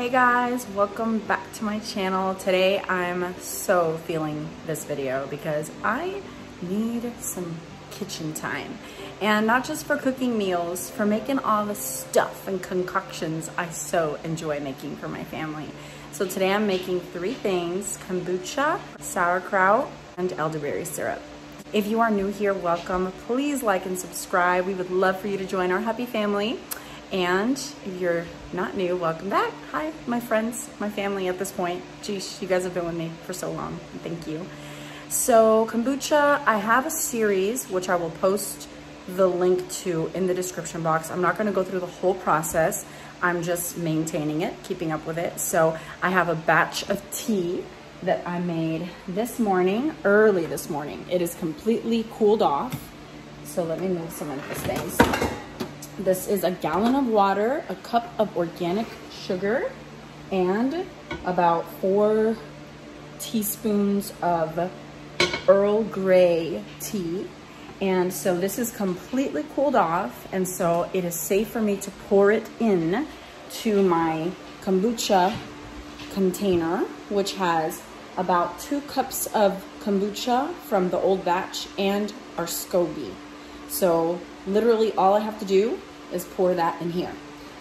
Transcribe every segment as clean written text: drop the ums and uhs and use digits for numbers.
Hey guys, welcome back to my channel. Today I'm so feeling this video because I need some kitchen time, and not just for cooking meals, for making all the stuff and concoctions I so enjoy making for my family. So today I'm making three things: kombucha, sauerkraut, and elderberry syrup. If you are new here, welcome. Please like and subscribe. We would love for you to join our happy family. And if you're not new, welcome back. Hi, my friends, my family at this point. Geez, you guys have been with me for so long. Thank you. So kombucha, I have a series, which I will post the link to in the description box. I'm not gonna go through the whole process. I'm just maintaining it, keeping up with it. So I have a batch of tea that I made this morning, early this morning. It is completely cooled off. So let me move some of these things. This is a gallon of water, a cup of organic sugar, and about 4 teaspoons of Earl Grey tea. And so this is completely cooled off, and so it is safe for me to pour it in to my kombucha container, which has about 2 cups of kombucha from the old batch and our SCOBY. So literally all I have to do is pour that in here.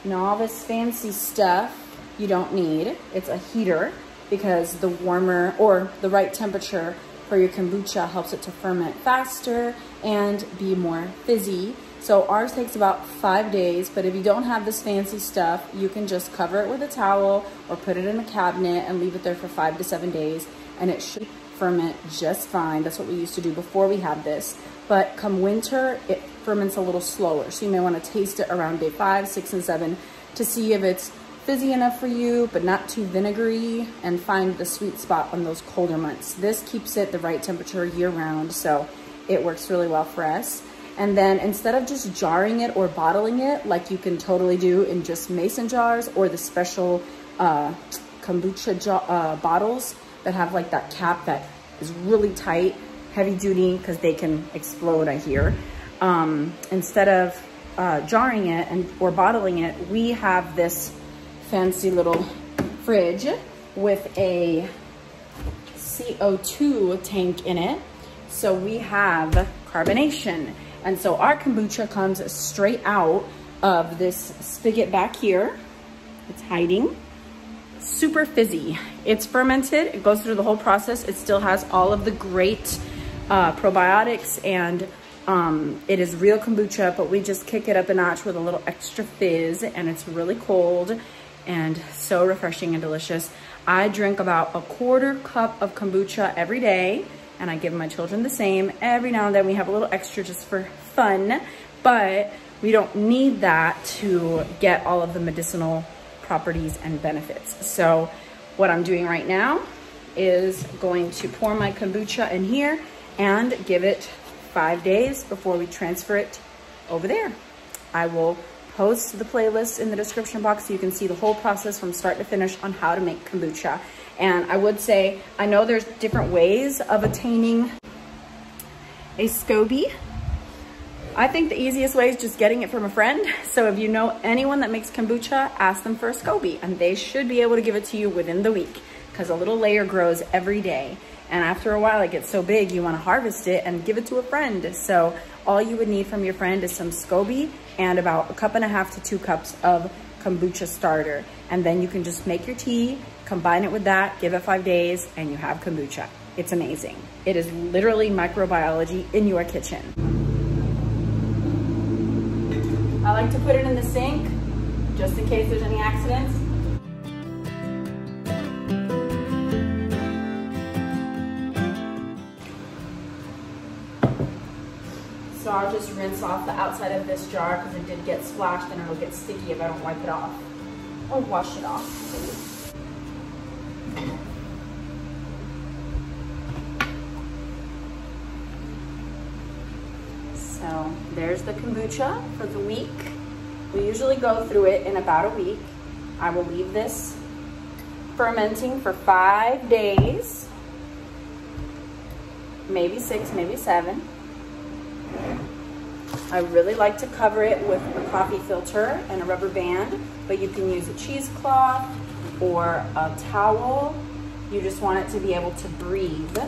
Now all this fancy stuff you don't need. It's a heater because the warmer or the right temperature for your kombucha helps it to ferment faster and be more fizzy. So ours takes about 5 days, but if you don't have this fancy stuff, you can just cover it with a towel or put it in a cabinet and leave it there for 5 to 7 days, and it should ferment just fine. That's what we used to do before we had this. But come winter, it ferments a little slower. So you may want to taste it around day 5, 6, and 7 to see if it's fizzy enough for you, but not too vinegary, and find the sweet spot on those colder months. This keeps it the right temperature year round, so it works really well for us. And then instead of just jarring it or bottling it, like you can totally do in just mason jars or the special kombucha bottles that have like that cap that is really tight, heavy duty, because they can explode, I hear. Instead of jarring it or bottling it, we have this fancy little fridge with a CO2 tank in it. So we have carbonation. And so our kombucha comes straight out of this spigot back here. It's hiding. Super fizzy. It's fermented. It goes through the whole process. It still has all of the great probiotics, and it is real kombucha, but we just kick it up a notch with a little extra fizz, and it's really cold and so refreshing and delicious. I drink about a 1/4 cup of kombucha every day, and I give my children the same. Every now and then we have a little extra just for fun, but we don't need that to get all of the medicinal properties and benefits. So what I'm doing right now is going to pour my kombucha in here and give it 5 days before we transfer it over there. I will post the playlist in the description box so you can see the whole process from start to finish on how to make kombucha. And I would say, I know there's different ways of attaining a SCOBY. I think the easiest way is just getting it from a friend. So if you know anyone that makes kombucha, ask them for a SCOBY, and they should be able to give it to you within the week, because a little layer grows every day. And after a while, it gets so big, you want to harvest it and give it to a friend. So all you would need from your friend is some SCOBY and about 1.5 cups to 2 cups of kombucha starter. And then you can just make your tea, combine it with that, give it 5 days, and you have kombucha. It's amazing. It is literally microbiology in your kitchen. I like to put it in the sink just in case there's any accidents. So I'll just rinse off the outside of this jar because it did get splashed, and it'll get sticky if I don't wipe it off. Or wash it off. So there's the kombucha for the week. We usually go through it in about a week. I will leave this fermenting for 5 days, maybe 6, maybe 7. I really like to cover it with a coffee filter and a rubber band, but you can use a cheesecloth, or a towel. You just want it to be able to breathe.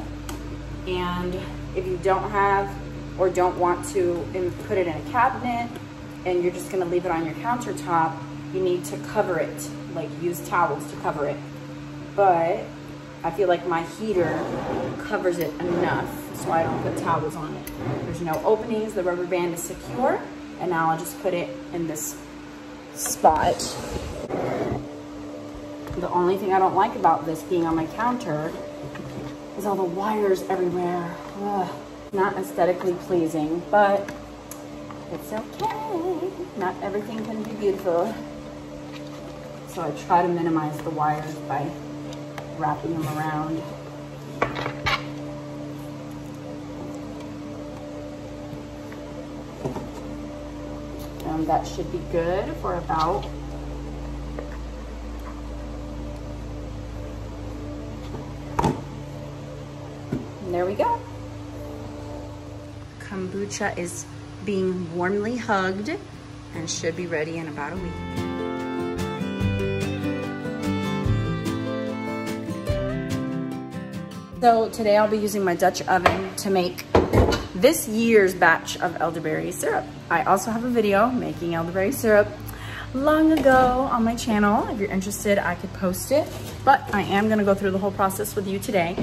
And if you don't have or don't want to put it in a cabinet and you're just gonna leave it on your countertop, you need to cover it, like use towels to cover it. But I feel like my heater covers it enough, so I don't put towels on it. There's no openings, the rubber band is secure, and now I'll just put it in this spot. The only thing I don't like about this being on my counter is all the wires everywhere. Ugh, not aesthetically pleasing, but it's okay. Not everything can be beautiful. So I try to minimize the wires by wrapping them around. And that should be good for about and there we go. Kombucha is being warmly hugged and should be ready in about a week. So today I'll be using my Dutch oven to make this year's batch of elderberry syrup. I also have a video making elderberry syrup long ago on my channel. If you're interested, I could post it, but I am gonna go through the whole process with you today.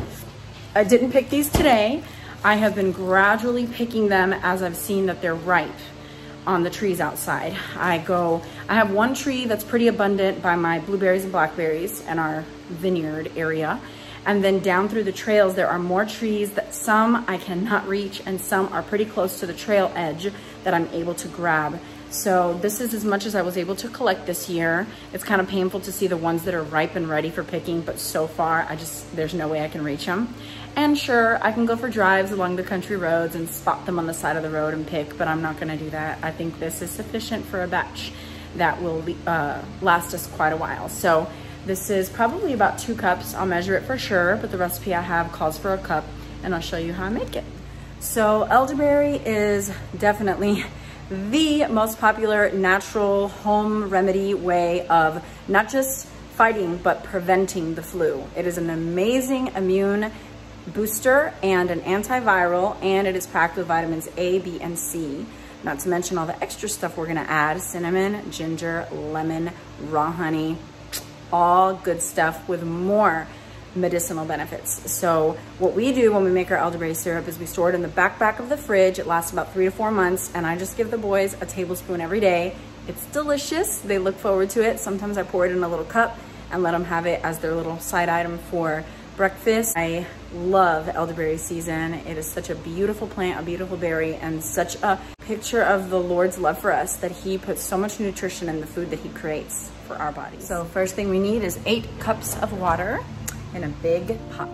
I didn't pick these today. I have been gradually picking them as I've seen that they're ripe on the trees outside. I have one tree that's pretty abundant by my blueberries and blackberries in our vineyard area. And then down through the trails, there are more trees that some I cannot reach and some are pretty close to the trail edge that I'm able to grab. So this is as much as I was able to collect this year. It's kind of painful to see the ones that are ripe and ready for picking, but so far there's no way I can reach them. And sure, I can go for drives along the country roads and spot them on the side of the road and pick, but I'm not gonna do that. I think this is sufficient for a batch that will last us quite a while. So this is probably about 2 cups. I'll measure it for sure, but the recipe I have calls for a cup, and I'll show you how I make it. So elderberry is definitely the most popular natural home remedy way of not just fighting, but preventing the flu. It is an amazing immune booster and an antiviral, and it is packed with vitamins A, B, and C. Not to mention all the extra stuff we're gonna add: cinnamon, ginger, lemon, raw honey, all good stuff with more medicinal benefits. So what we do when we make our elderberry syrup is we store it in the back of the fridge. It lasts about 3 to 4 months, and I just give the boys a tablespoon every day. It's delicious. They look forward to it. Sometimes I pour it in a little cup and let them have it as their little side item for breakfast. I love elderberry season. It is such a beautiful plant, a beautiful berry, and such a picture of the Lord's love for us, that he puts so much nutrition in the food that he creates for our bodies. So first thing we need is 8 cups of water in a big pot.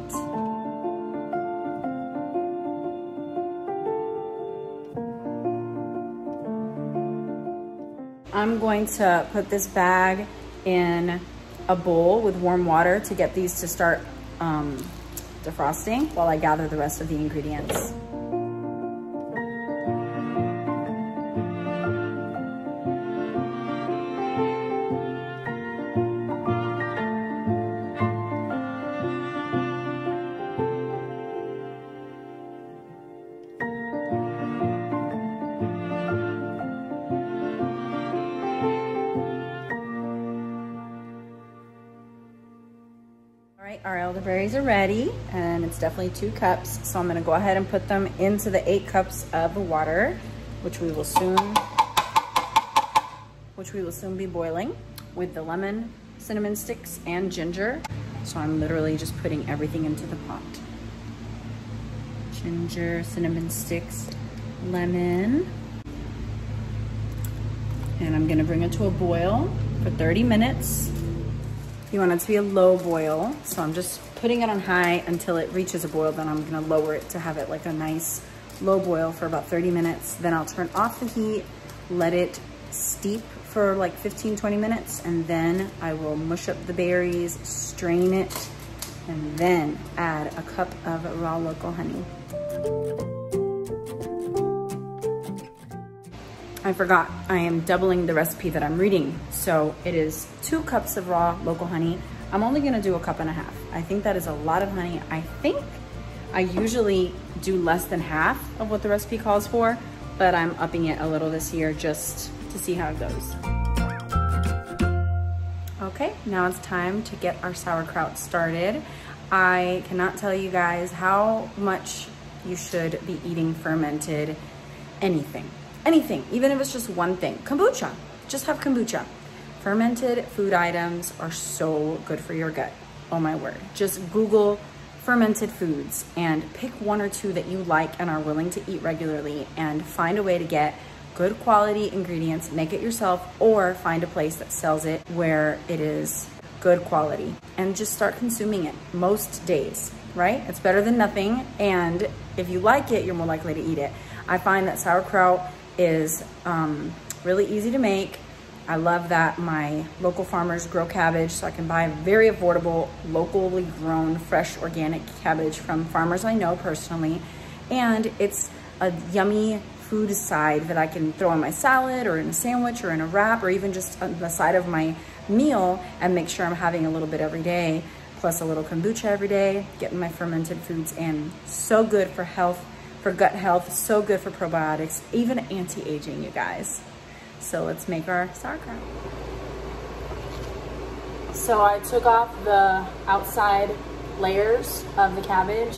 I'm going to put this bag in a bowl with warm water to get these to start defrosting while I gather the rest of the ingredients. Our elderberries are ready, and it's definitely 2 cups. So I'm gonna go ahead and put them into the 8 cups of water, which we will soon be boiling with the lemon, cinnamon sticks, and ginger. So I'm literally just putting everything into the pot. Ginger, cinnamon sticks, lemon. And I'm gonna bring it to a boil for 30 minutes. You want it to be a low boil, so I'm just putting it on high until it reaches a boil. Then I'm gonna lower it to have it like a nice low boil for about 30 minutes. Then I'll turn off the heat, let it steep for like 15-20 minutes, and then I will mush up the berries, strain it, and then add a cup of raw local honey. I forgot, I am doubling the recipe that I'm reading. So it is 2 cups of raw local honey, I'm only gonna do a cup and a half. I think that is a lot of honey. I think I usually do less than half of what the recipe calls for, but I'm upping it a little this year just to see how it goes. Okay, now it's time to get our sauerkraut started. I cannot tell you guys how much you should be eating fermented anything, even if it's just one thing. Kombucha, just have kombucha. Fermented food items are so good for your gut. Oh my word. Just Google fermented foods and pick one or two that you like and are willing to eat regularly, and find a way to get good quality ingredients, make it yourself, or find a place that sells it where it is good quality, and just start consuming it most days, right? It's better than nothing, and if you like it, you're more likely to eat it. I find that sauerkraut is really easy to make. I love that my local farmers grow cabbage, so I can buy very affordable, locally grown, fresh, organic cabbage from farmers I know personally. And it's a yummy food side that I can throw in my salad or in a sandwich or in a wrap, or even just on the side of my meal, and make sure I'm having a little bit every day, plus a little kombucha every day, getting my fermented foods in. So good for health, for gut health, so good for probiotics, even anti-aging, you guys. So let's make our sauerkraut. So I took off the outside layers of the cabbage.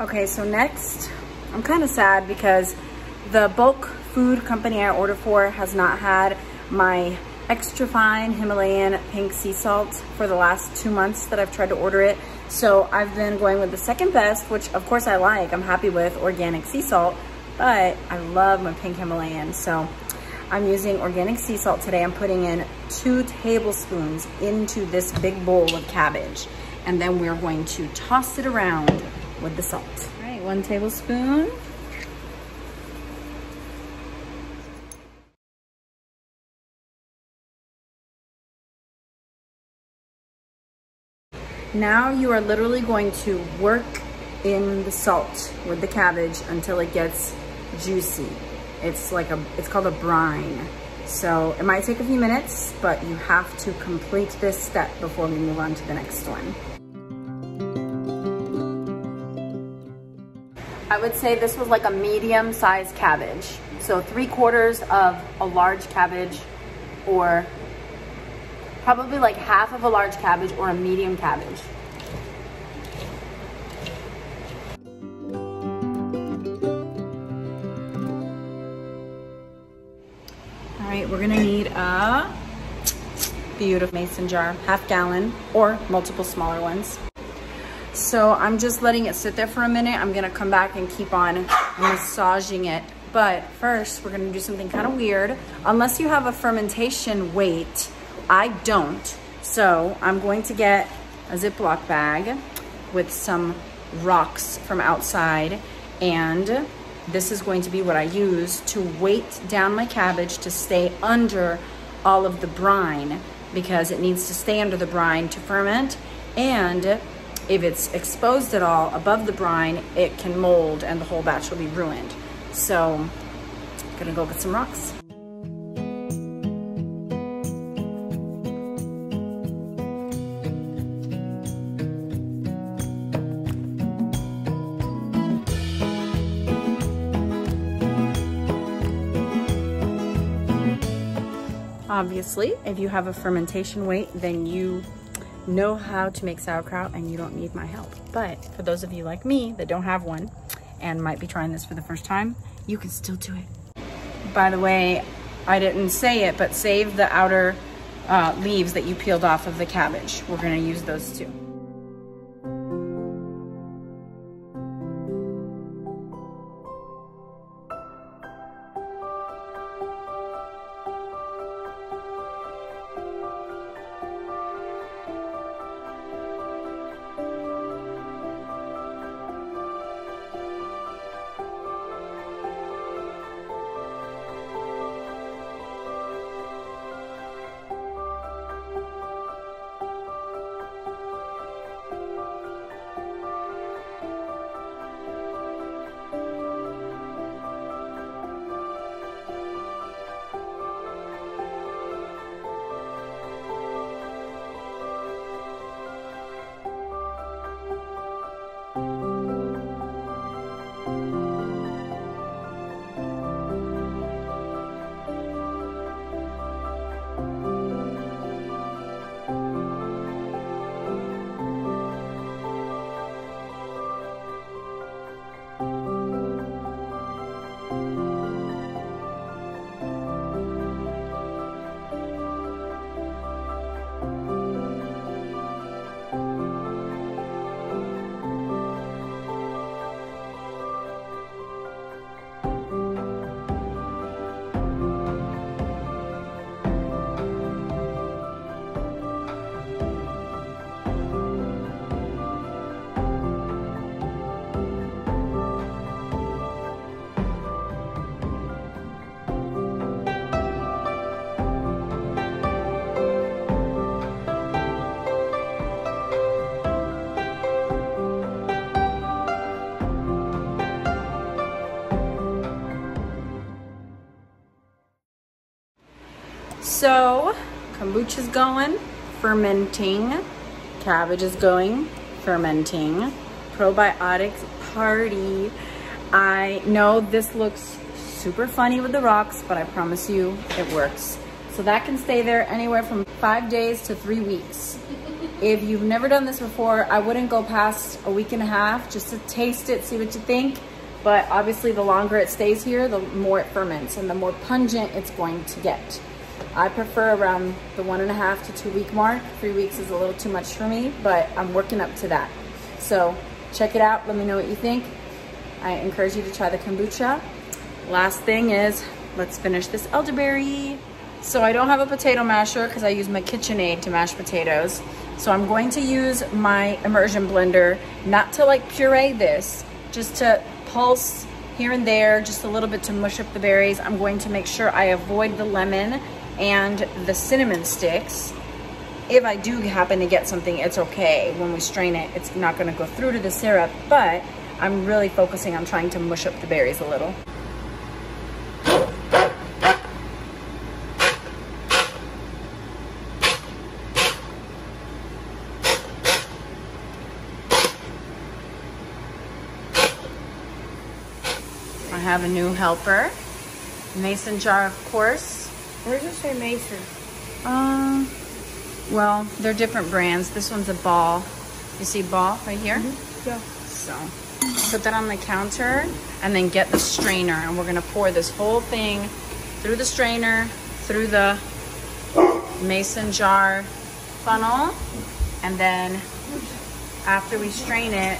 Okay, so next, I'm kind of sad because the bulk food company I ordered for has not had my extra fine Himalayan pink sea salt for the last 2 months that I've tried to order it. So I've been going with the second best, which of course I like. I'm happy with organic sea salt, but I love my pink Himalayan. So I'm using organic sea salt today. I'm putting in 2 tablespoons into this big bowl of cabbage. And then we're going to toss it around with the salt. All right, 1 tablespoon. Now you are literally going to work in the salt with the cabbage until it gets juicy. It's called a brine. So it might take a few minutes, but you have to complete this step before we move on to the next one. I would say this was like a medium-sized cabbage. So 3/4 of a large cabbage, or probably like half of a large cabbage or a medium cabbage. All right, we're gonna need a beautiful mason jar, 1/2 gallon, or multiple smaller ones. So I'm just letting it sit there for a minute. I'm gonna come back and keep on massaging it. But first, we're gonna do something kind of weird. Unless you have a fermentation weight, I don't. So I'm going to get a Ziploc bag with some rocks from outside, and this is going to be what I use to weight down my cabbage to stay under all of the brine, because it needs to stay under the brine to ferment, and if it's exposed at all above the brine, it can mold and the whole batch will be ruined. So I'm gonna go get some rocks. Obviously, if you have a fermentation weight, then you know how to make sauerkraut and you don't need my help. But for those of you like me that don't have one and might be trying this for the first time, you can still do it. By the way, I didn't say it, but save the outer leaves that you peeled off of the cabbage. We're gonna use those too. So, kombucha's going, fermenting. Cabbage is going, fermenting. Probiotics party. I know this looks super funny with the rocks, but I promise you it works. So that can stay there anywhere from 5 days to 3 weeks. If you've never done this before, I wouldn't go past a week and a half just to taste it, see what you think. But obviously the longer it stays here, the more it ferments and the more pungent it's going to get. I prefer around the 1.5 to 2 week mark. 3 weeks is a little too much for me, but I'm working up to that. So check it out, let me know what you think. I encourage you to try the kombucha. Last thing is, let's finish this elderberry. So I don't have a potato masher because I use my KitchenAid to mash potatoes. So I'm going to use my immersion blender, not to like puree this, just to pulse here and there, just a little bit to mush up the berries. I'm going to make sure I avoid the lemon and the cinnamon sticks. If I do happen to get something, it's okay. When we strain it, it's not gonna go through to the syrup, but I'm really focusing on trying to mush up the berries a little. I have a new helper. Mason jar, of course. Where does it say Mason? Well, they're different brands. This one's a ball. You see ball right here? Mm-hmm. Yeah. So put that on the counter and then get the strainer. And we're gonna pour this whole thing through the strainer, through the mason jar funnel. And then after we strain it,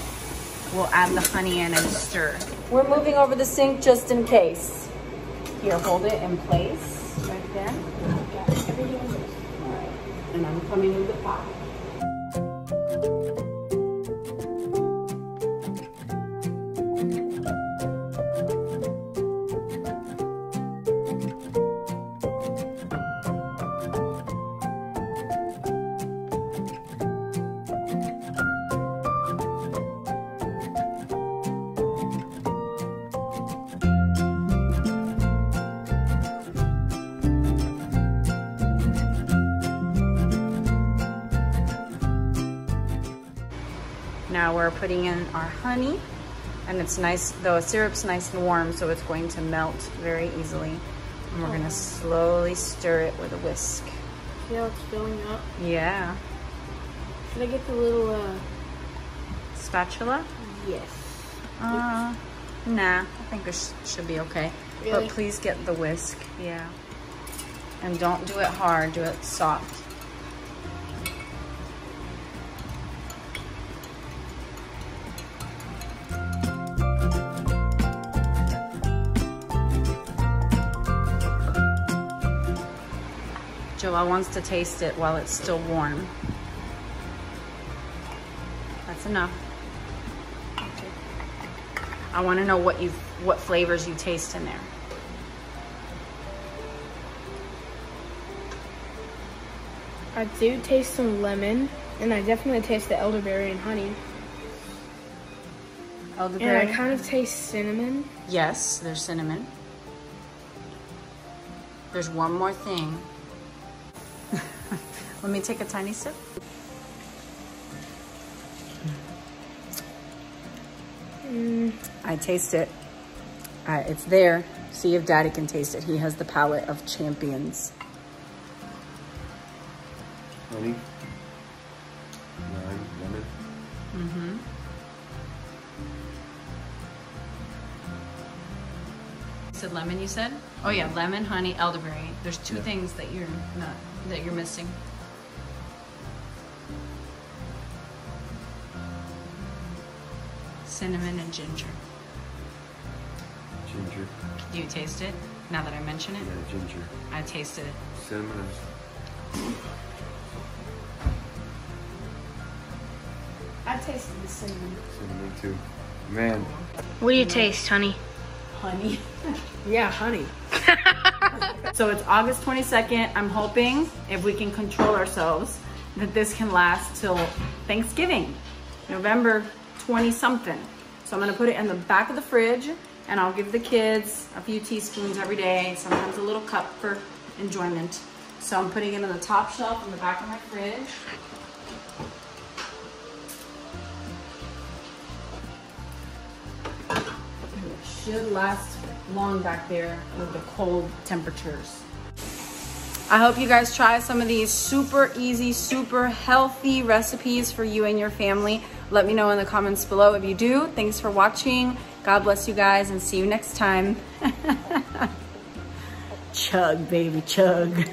we'll add the honey in and stir. We're moving over the sink just in case. Here, hold it in place. Right there. All right. And I'm coming with the pot. Now we're putting in our honey, and it's nice, the syrup's nice and warm, so it's going to melt very easily. And we're gonna slowly stir it with a whisk. See how it's filling up? Yeah. Should I get the little Spatula? Yes. Nah, I think it should be okay. Really? But please get the whisk, yeah. And don't do it hard, do it soft. Angela wants to taste it while it's still warm. That's enough. I want to know what flavors you taste in there. I do taste some lemon, and I definitely taste the elderberry and honey. Elderberry. And I kind of taste cinnamon. Yes, there's cinnamon. There's one more thing. Let me take a tiny sip. I taste it. It's there. See if Daddy can taste it. He has the palate of champions. Honey, lime, lemon. Mm-hmm. Said lemon, you said? Oh yeah, lemon, honey, elderberry. There's two things that you're missing. Cinnamon and ginger. Ginger. Do you taste it? Now that I mention it? Yeah, ginger. I tasted it. Cinnamon. I tasted the cinnamon. Cinnamon too. Man. What do you taste, honey? Honey. Yeah, honey. So it's August 22nd. I'm hoping, if we can control ourselves, that this can last till Thanksgiving, November 20-something. So I'm gonna put it in the back of the fridge, and I'll give the kids a few teaspoons every day, sometimes a little cup for enjoyment. So I'm putting it on the top shelf in the back of my fridge. It should last long back there with the cold temperatures. I hope you guys try some of these super easy, super healthy recipes for you and your family. Let me know in the comments below if you do. Thanks for watching. God bless you guys, and see you next time. Chug, baby, chug.